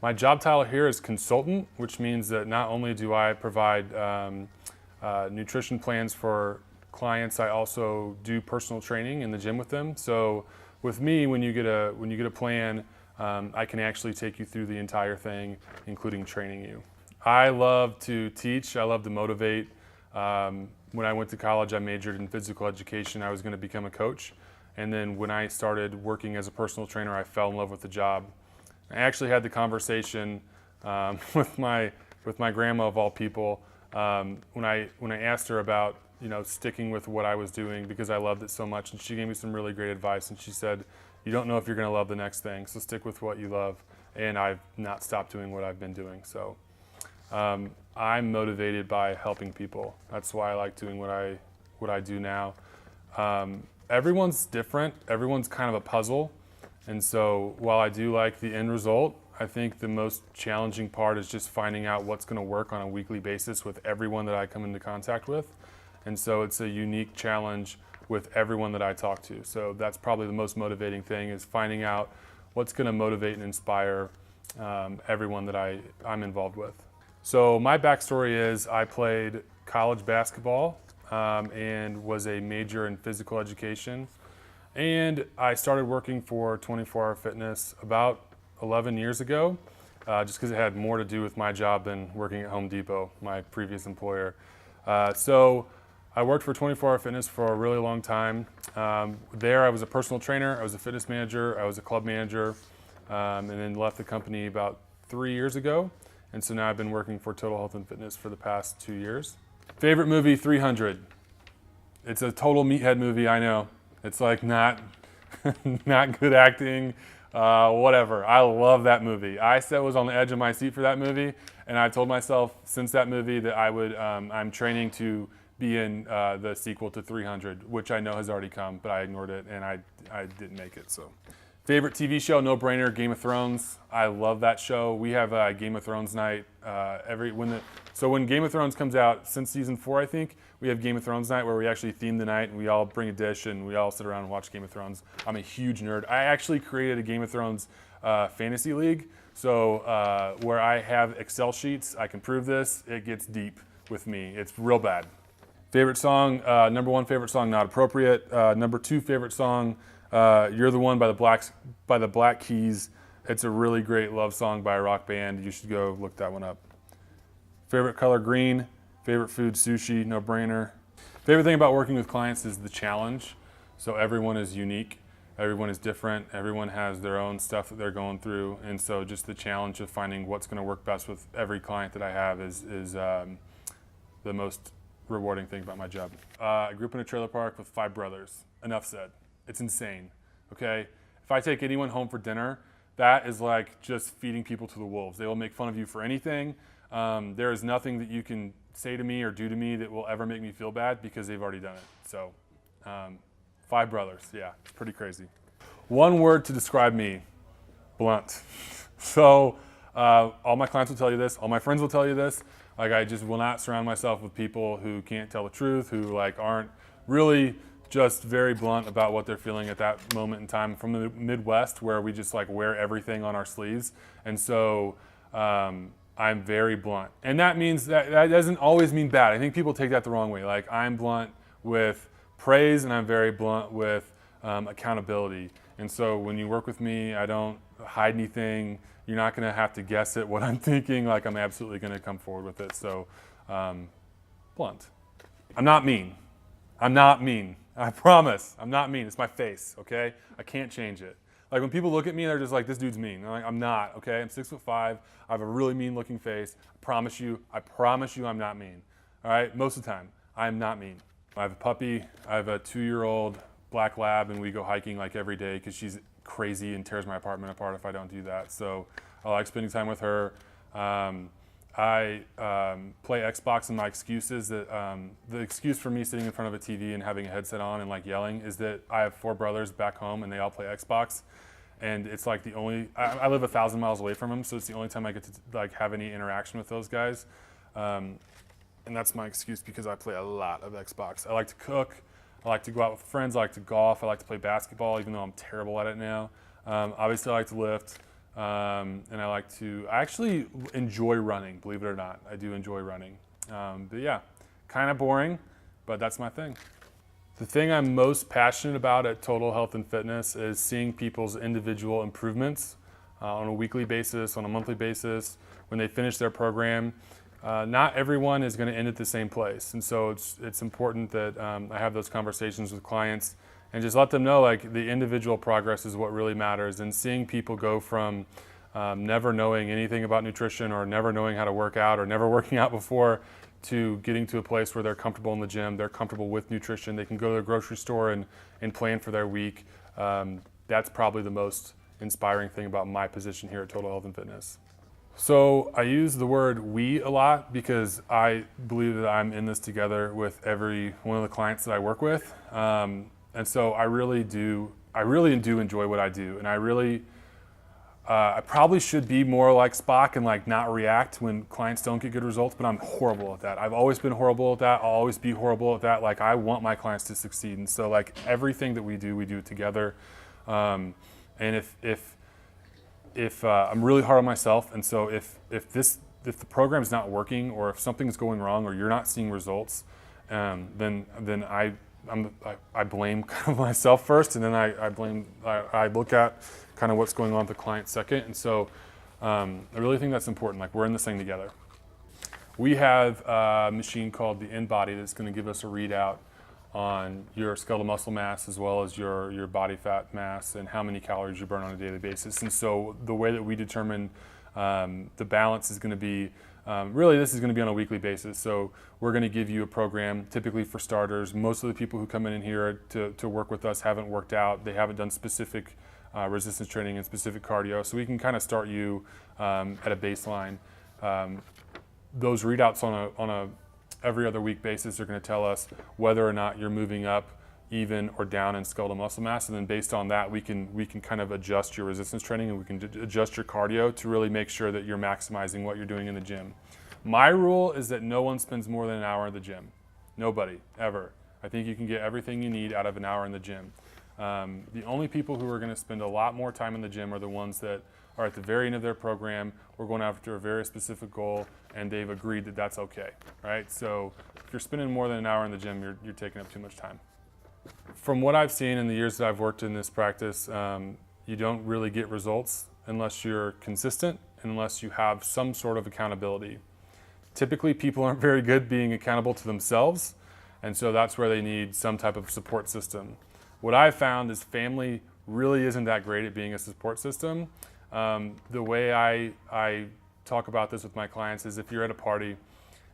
My job title here is consultant, which means that not only do I provide nutrition plans for clients, I also do personal training in the gym with them. So with me, when you get a plan, I can actually take you through the entire thing, including training you. I love to teach. I love to motivate. When I went to college, I majored in physical education. I was going to become a coach. And then when I started working as a personal trainer, I fell in love with the job. I actually had the conversation with my grandma of all people when I asked her about sticking with what I was doing because I loved it so much, and she gave me some really great advice. And she said, "You don't know if you're going to love the next thing, so stick with what you love." And I've not stopped doing what I've been doing. So I'm motivated by helping people. That's why I like doing what I do now. Everyone's different. Everyone's kind of a puzzle. And so while I do like the end result, I think the most challenging part is just finding out what's going to work on a weekly basis with everyone that I come into contact with. And so it's a unique challenge with everyone that I talk to. So that's probably the most motivating thing, is finding out what's going to motivate and inspire everyone that I'm involved with. So my backstory is I played college basketball and was a major in physical education. And I started working for 24 Hour Fitness about 11 years ago, just because it had more to do with my job than working at Home Depot, my previous employer. So I worked for 24 Hour Fitness for a really long time. There I was a personal trainer, I was a fitness manager, I was a club manager, and then left the company about 3 years ago. And so now I've been working for Total Health and Fitness for the past 2 years. Favorite movie, 300. It's a total meathead movie, I know. It's like not good acting, whatever. I love that movie. I was on the edge of my seat for that movie, and I told myself since that movie that I'm training to be in the sequel to 300, which I know has already come, but I ignored it and I didn't make it. So, favorite TV show, no brainer, Game of Thrones. I love that show. We have a Game of Thrones night when Game of Thrones comes out, since season 4, I think, we have Game of Thrones night where we actually theme the night and we all bring a dish and we all sit around and watch Game of Thrones. I'm a huge nerd. I actually created a Game of Thrones fantasy league, so where I have Excel sheets. I can prove this. It gets deep with me. It's real bad. Favorite song, number 1 favorite song, Not Appropriate. Number 2 favorite song, You're the One by the Black Keys. It's a really great love song by a rock band. You should go look that one up. Favorite color, green. Favorite food, sushi, no brainer. Favorite thing about working with clients is the challenge. So everyone is unique, everyone is different, everyone has their own stuff that they're going through, and so just the challenge of finding what's going to work best with every client that I have is the most rewarding thing about my job. I grew up in a trailer park with 5 brothers. Enough said. It's insane. Okay? If I take anyone home for dinner, that is like just feeding people to the wolves. They will make fun of you for anything. There is nothing that you can say to me or do to me that will ever make me feel bad because they've already done it. So, 5 brothers. Yeah, it's pretty crazy. One word to describe me, blunt. So, all my clients will tell you this. All my friends will tell you this. Like, I just will not surround myself with people who can't tell the truth, who like aren't really just very blunt about what they're feeling at that moment in time. From the Midwest, where we just like wear everything on our sleeves, and so I'm very blunt, and that means that doesn't always mean bad. I think people take that the wrong way. Like, I'm blunt with praise, and I'm very blunt with accountability. And so when you work with me, I don't hide anything. You're not going to have to guess it what I'm thinking. Like, I'm absolutely going to come forward with it. So, blunt. I'm not mean. I'm not mean. I promise. I'm not mean. It's my face, okay? I can't change it. Like, when people look at me, they're just like, this dude's mean. I'm like, I'm not, okay? I'm 6'5". I have a really mean looking face. I promise you I'm not mean. All right? Most of the time, I'm not mean. I have a puppy. I have a 2-year-old black lab, and we go hiking like every day because she's crazy and tears my apartment apart if I don't do that. So I like spending time with her. I play Xbox, and my excuse is that the excuse for me sitting in front of a TV and having a headset on and like yelling is that I have 4 brothers back home and they all play Xbox, and it's like I live 1,000 miles away from them, so it's the only time I get to like have any interaction with those guys, and that's my excuse because I play a lot of Xbox. I like to cook, I like to go out with friends, I like to golf, I like to play basketball even though I'm terrible at it now. Obviously I like to lift. And I actually enjoy running, believe it or not. I do enjoy running. But yeah, kind of boring, but that's my thing. The thing I'm most passionate about at Total Health and Fitness is seeing people's individual improvements on a weekly basis, on a monthly basis, when they finish their program. Not everyone is going to end at the same place, and so it's important that I have those conversations with clients and just let them know like the individual progress is what really matters. And seeing people go from never knowing anything about nutrition or never knowing how to work out or never working out before to getting to a place where they're comfortable in the gym, they're comfortable with nutrition, they can go to the grocery store and plan for their week. That's probably the most inspiring thing about my position here at Total Health and Fitness. So I use the word we a lot because I believe that I'm in this together with every one of the clients that I work with. And so I really do enjoy what I do. And I probably should be more like Spock and like not react when clients don't get good results, but I'm horrible at that. I've always been horrible at that. I'll always be horrible at that. Like I want my clients to succeed. And so like everything that we do it together. And if I'm really hard on myself, and so if the program's not working or if something's going wrong or you're not seeing results, then I blame kind of myself first, and then I look at kind of what's going on with the client second. And so I really think that's important. Like we're in this thing together. We have a machine called the InBody that's going to give us a readout on your skeletal muscle mass as well as your body fat mass and how many calories you burn on a daily basis. And so the way that we determine the balance is going to be, really this is going to be on a weekly basis. So we're going to give you a program, typically for starters. Most of the people who come in here to work with us haven't worked out. They haven't done specific resistance training and specific cardio. So we can kind of start you at a baseline. Those readouts on a every other week basis are going to tell us whether or not you're moving up, even, or down in skeletal muscle mass. And then based on that, we can kind of adjust your resistance training and we can adjust your cardio to really make sure that you're maximizing what you're doing in the gym. My rule is that no one spends more than an hour in the gym. Nobody, ever. I think you can get everything you need out of an hour in the gym. The only people who are going to spend a lot more time in the gym are the ones that are at the very end of their program, we're going after a very specific goal, and they've agreed that that's okay, right? So if you're spending more than an hour in the gym, you're taking up too much time. From what I've seen in the years that I've worked in this practice, you don't really get results unless you're consistent and unless you have some sort of accountability. Typically, people aren't very good being accountable to themselves, and so that's where they need some type of support system. What I've found is family really isn't that great at being a support system. The way I talk about this with my clients is if you're at a party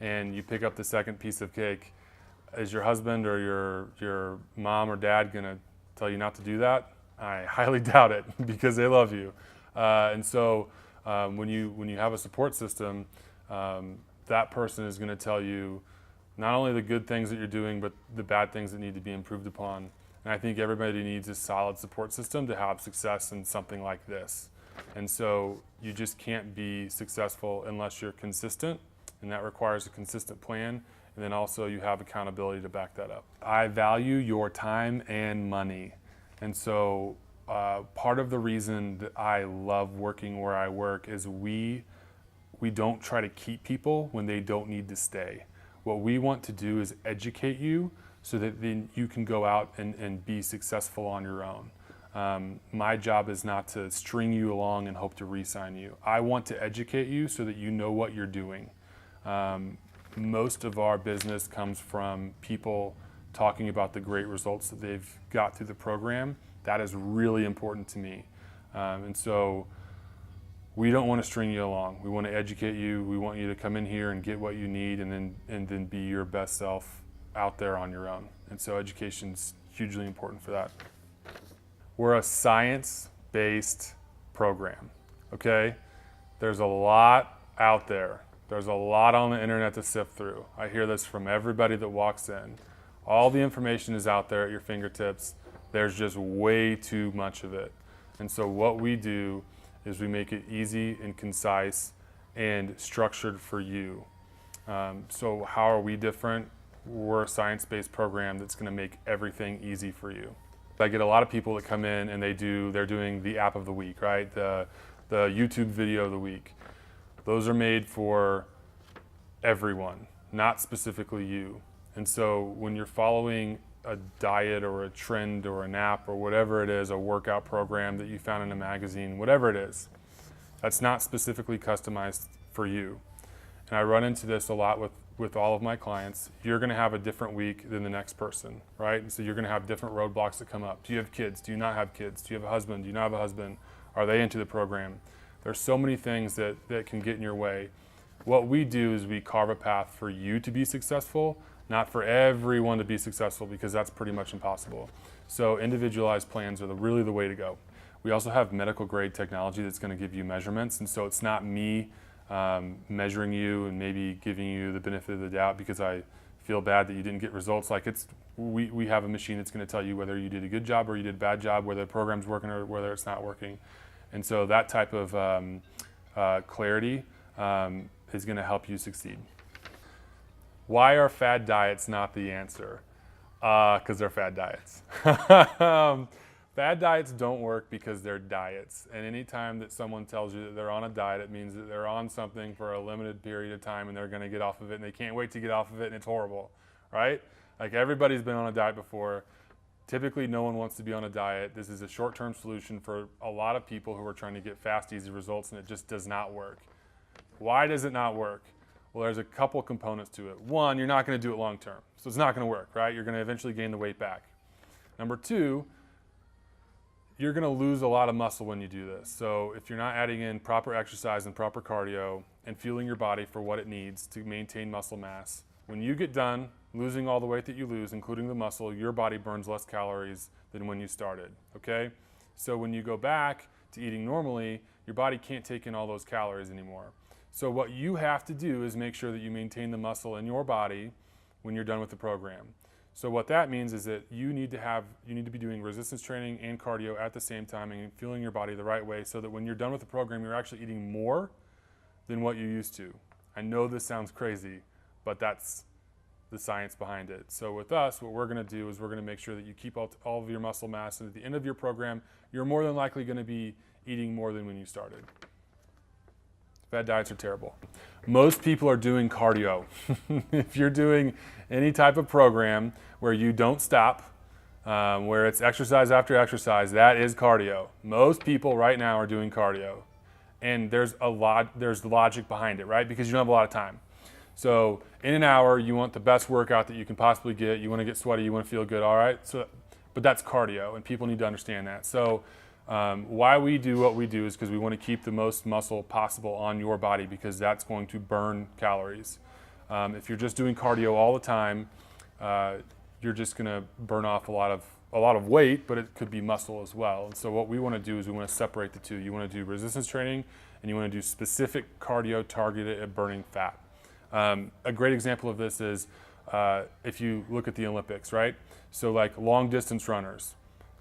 and you pick up the second piece of cake, is your husband or your mom or dad gonna tell you not to do that? I highly doubt it because they love you. And so when you have a support system, that person is gonna tell you not only the good things that you're doing, but the bad things that need to be improved upon. And I think everybody needs a solid support system to have success in something like this. And so you just can't be successful unless you're consistent, and that requires a consistent plan, and then also you have accountability to back that up. I value your time and money, and so part of the reason that I love working where I work is we don't try to keep people when they don't need to stay. What we want to do is educate you so that then you can go out and be successful on your own. My job is not to string you along and hope to re-sign you. I want to educate you so that you know what you're doing. Most of our business comes from people talking about the great results that they've got through the program. That is really important to me. And so we don't want to string you along. We want to educate you. We want you to come in here and get what you need and then be your best self out there on your own. And so education's hugely important for that. We're a science-based program, okay? There's a lot out there. There's a lot on the internet to sift through. I hear this from everybody that walks in. All the information is out there at your fingertips. There's just way too much of it. And so what we do is we make it easy and concise and structured for you. So how are we different? We're a science-based program that's gonna make everything easy for you. I get a lot of people that come in and they're doing the app of the week, right? The the YouTube video of the week. Those are made for everyone, not specifically you. And so when you're following a diet or a trend or an app or whatever it is, a workout program that you found in a magazine, whatever it is, that's not specifically customized for you. And I run into this a lot with all of my clients. You're gonna have a different week than the next person, right? And so you're gonna have different roadblocks that come up. Do you have kids? Do you not have kids? Do you have a husband? Do you not have a husband? Are they into the program? There's so many things that can get in your way. What we do is we carve a path for you to be successful, not for everyone to be successful, because that's pretty much impossible. So individualized plans are really the way to go. We also have medical grade technology that's going to give you measurements, and so it's not me measuring you and maybe giving you the benefit of the doubt because I feel bad that you didn't get results. Like we have a machine that's going to tell you whether you did a good job or you did a bad job, whether the program's working or whether it's not working. And so that type of clarity is going to help you succeed. Why are fad diets not the answer? Because they're fad diets. Fad diets don't work because they're diets. And anytime that someone tells you that they're on a diet, it means that they're on something for a limited period of time and they're going to get off of it and they can't wait to get off of it and it's horrible, right? Like everybody's been on a diet before. Typically, no one wants to be on a diet. This is a short-term solution for a lot of people who are trying to get fast, easy results, and it just does not work. Why does it not work? Well, there's a couple components to it. One, you're not going to do it long-term, so it's not going to work, right? You're going to eventually gain the weight back. Number two, you're going to lose a lot of muscle when you do this. So if you're not adding in proper exercise and proper cardio and fueling your body for what it needs to maintain muscle mass, when you get done losing all the weight that you lose, including the muscle, your body burns less calories than when you started, okay? So when you go back to eating normally, your body can't take in all those calories anymore. So what you have to do is make sure that you maintain the muscle in your body when you're done with the program. So what that means is that you need to be doing resistance training and cardio at the same time and fueling your body the right way so that when you're done with the program, you're actually eating more than what you used to. I know this sounds crazy, but that's the science behind it. So with us, what we're going to do is we're going to make sure that you keep all of your muscle mass, and at the end of your program, you're more than likely going to be eating more than when you started. Fad diets are terrible. Most people are doing cardio. If you're doing any type of program where you don't stop, where it's exercise after exercise, that is cardio. Most people right now are doing cardio. And there's logic behind it, right? Because you don't have a lot of time. So in an hour, you want the best workout that you can possibly get. You want to get sweaty, you want to feel good, all right? But that's cardio, and people need to understand that. So why we do what we do is because we want to keep the most muscle possible on your body because that's going to burn calories. If you're just doing cardio all the time, you're just going to burn off a lot of weight, but it could be muscle as well. And so what we want to do is we want to separate the two. You want to do resistance training, and you want to do specific cardio targeted at burning fat. A great example of this is if you look at the Olympics, right? So like long distance runners,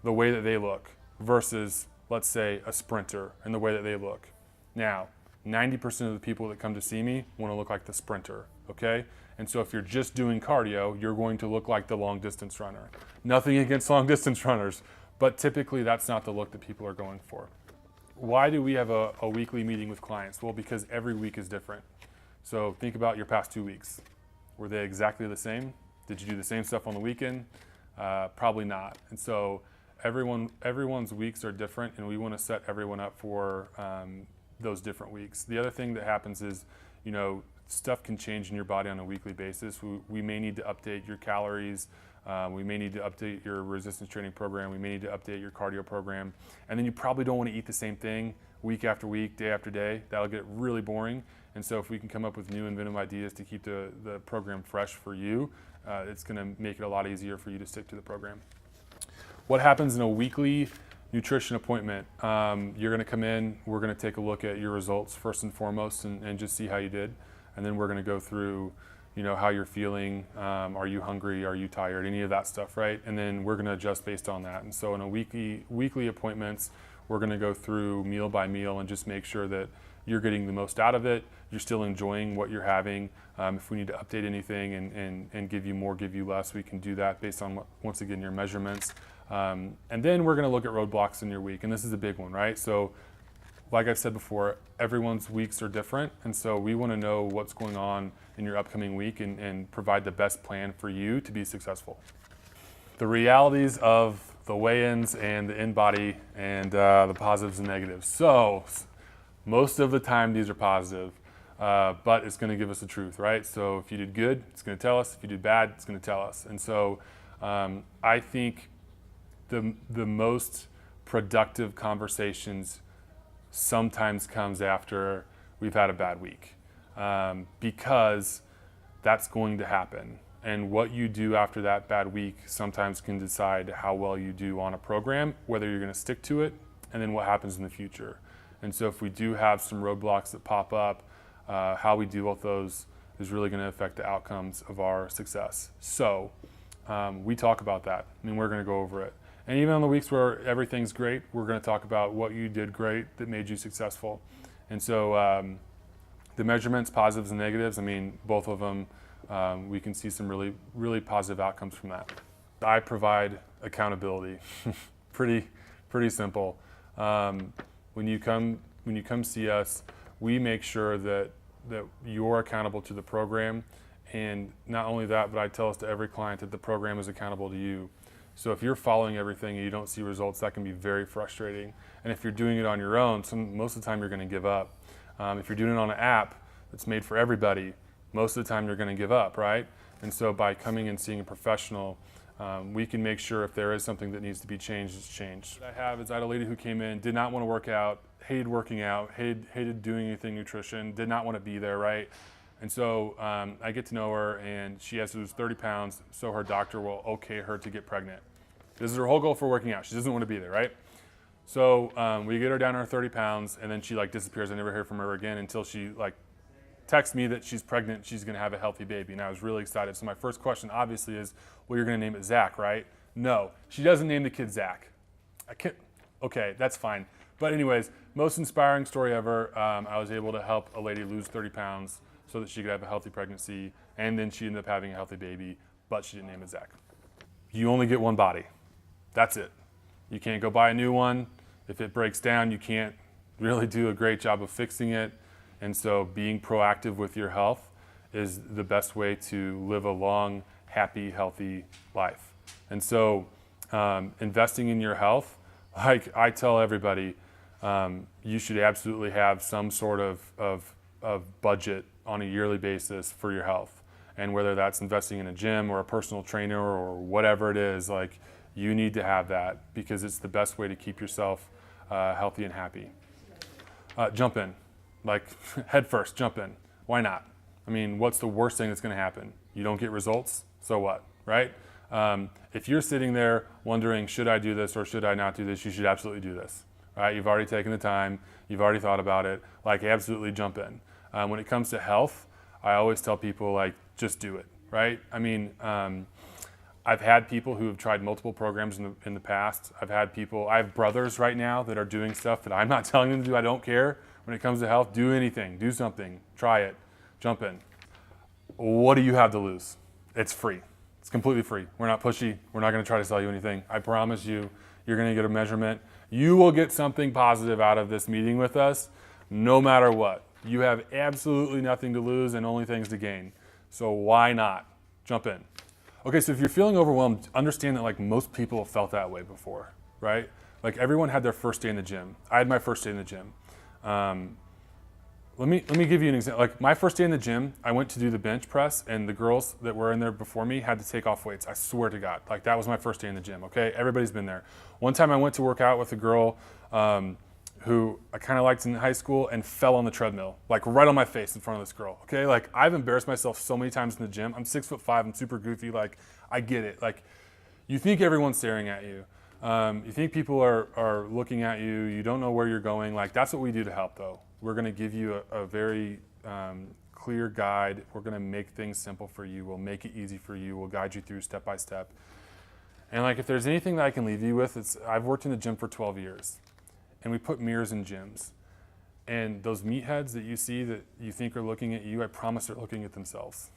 the way that they look versus, let's say, a sprinter and the way that they look. Now, 90% of the people that come to see me want to look like the sprinter, okay? And so if you're just doing cardio, you're going to look like the long distance runner. Nothing against long distance runners, but typically that's not the look that people are going for. Why do we have a weekly meeting with clients? Well, because every week is different. So think about your past 2 weeks. Were they exactly the same? Did you do the same stuff on the weekend? Probably not. And so everyone's weeks are different, and we want to set everyone up for those different weeks. The other thing that happens is, stuff can change in your body on a weekly basis. We may need to update your calories. We may need to update your resistance training program. We may need to update your cardio program. And then you probably don't want to eat the same thing week after week, day after day. That'll get really boring. And so if we can come up with new inventive ideas to keep the program fresh for you, it's going to make it a lot easier for you to stick to the program. What happens in a weekly nutrition appointment? You're going to come in, we're going to take a look at your results first and foremost and just see how you did. And then we're going to go through, how you're feeling. Are you hungry? Are you tired? Any of that stuff, right? And then we're going to adjust based on that. And so in a weekly appointments, we're going to go through meal by meal and just make sure that you're getting the most out of it. You're still enjoying what you're having. If we need to update anything and give you more, give you less, we can do that based on, once again, your measurements. And then we're going to look at roadblocks in your week. And this is a big one, right? So like I've said before, everyone's weeks are different, and so we want to know what's going on in your upcoming week and provide the best plan for you to be successful. The realities of the weigh-ins and the in-body and the positives and negatives. So most of the time these are positive, but it's going to give us the truth, right? So if you did good, it's going to tell us. If you did bad, it's going to tell us. And so I think the most productive conversations sometimes comes after we've had a bad week, because that's going to happen. And what you do after that bad week sometimes can decide how well you do on a program, whether you're going to stick to it, and then what happens in the future. And so if we do have some roadblocks that pop up, how we deal with those is really going to affect the outcomes of our success. So we talk about that, and we're going to go over it. And even on the weeks where everything's great, we're going to talk about what you did great that made you successful. And so the measurements, positives and negatives, I mean, both of them, we can see some really, really positive outcomes from that. I provide accountability. pretty simple. When you come see us, we make sure that you're accountable to the program. And not only that, but I tell us to every client that the program is accountable to you. So if you're following everything and you don't see results, that can be very frustrating. And if you're doing it on your own, most of the time you're going to give up. If you're doing it on an app that's made for everybody, most of the time you're going to give up, right? And so by coming and seeing a professional, we can make sure if there is something that needs to be changed, it's changed. What I had a lady who came in, did not want to work out, hated working out, hated doing anything nutrition, did not want to be there, right? And so I get to know her, and she has to lose 30 pounds so her doctor will okay her to get pregnant. This is her whole goal for working out. She doesn't want to be there, right? So we get her down to her 30 pounds, and then she disappears. I never hear from her again until she texts me that she's pregnant, she's going to have a healthy baby. And I was really excited. So my first question obviously is, well, you're going to name it Zach, right? No, she doesn't name the kid Zach. I can't. Okay, that's fine. But anyways, most inspiring story ever. I was able to help a lady lose 30 pounds so that she could have a healthy pregnancy, and then she ended up having a healthy baby, but she didn't name it Zach. You only get one body. That's it. You can't go buy a new one. If it breaks down, you can't really do a great job of fixing it. And so being proactive with your health is the best way to live a long, happy, healthy life. And so investing in your health, like I tell everybody, you should absolutely have some sort of budget on a yearly basis for your health. And whether that's investing in a gym or a personal trainer or whatever it is, you need to have that because it's the best way to keep yourself healthy and happy. Jump in. Head first, jump in. Why not? I mean, what's the worst thing that's going to happen? You don't get results, so what, right? If you're sitting there wondering, should I do this or should I not do this, you should absolutely do this, right? You've already taken the time, you've already thought about it, absolutely jump in. When it comes to health, I always tell people, just do it, right? I mean, I've had people who have tried multiple programs in the past. I have brothers right now that are doing stuff that I'm not telling them to do. I don't care. When it comes to health, do anything, do something, try it, jump in. What do you have to lose? It's free. It's completely free. We're not pushy. We're not going to try to sell you anything. I promise you, you're going to get a measurement. You will get something positive out of this meeting with us, no matter what. You have absolutely nothing to lose and only things to gain. So why not? Jump in. Okay, so if you're feeling overwhelmed, understand that most people have felt that way before, right? Everyone had their first day in the gym. I had my first day in the gym. Let me give you an example. My first day in the gym, I went to do the bench press, and the girls that were in there before me had to take off weights. I swear to God, that was my first day in the gym. Okay, everybody's been there. One time I went to work out with a girl who I kind of liked in high school and fell on the treadmill, right on my face in front of this girl. Okay, I've embarrassed myself so many times in the gym. I'm 6'5", I'm super goofy. I get it. You think everyone's staring at you. You think people are looking at you. You don't know where you're going. That's what we do to help, though. We're going to give you a very clear guide. We're going to make things simple for you. We'll make it easy for you. We'll guide you through step by step. And if there's anything that I can leave you with, I've worked in the gym for 12 years, and we put mirrors in gyms. And those meatheads that you see that you think are looking at you, I promise they're looking at themselves.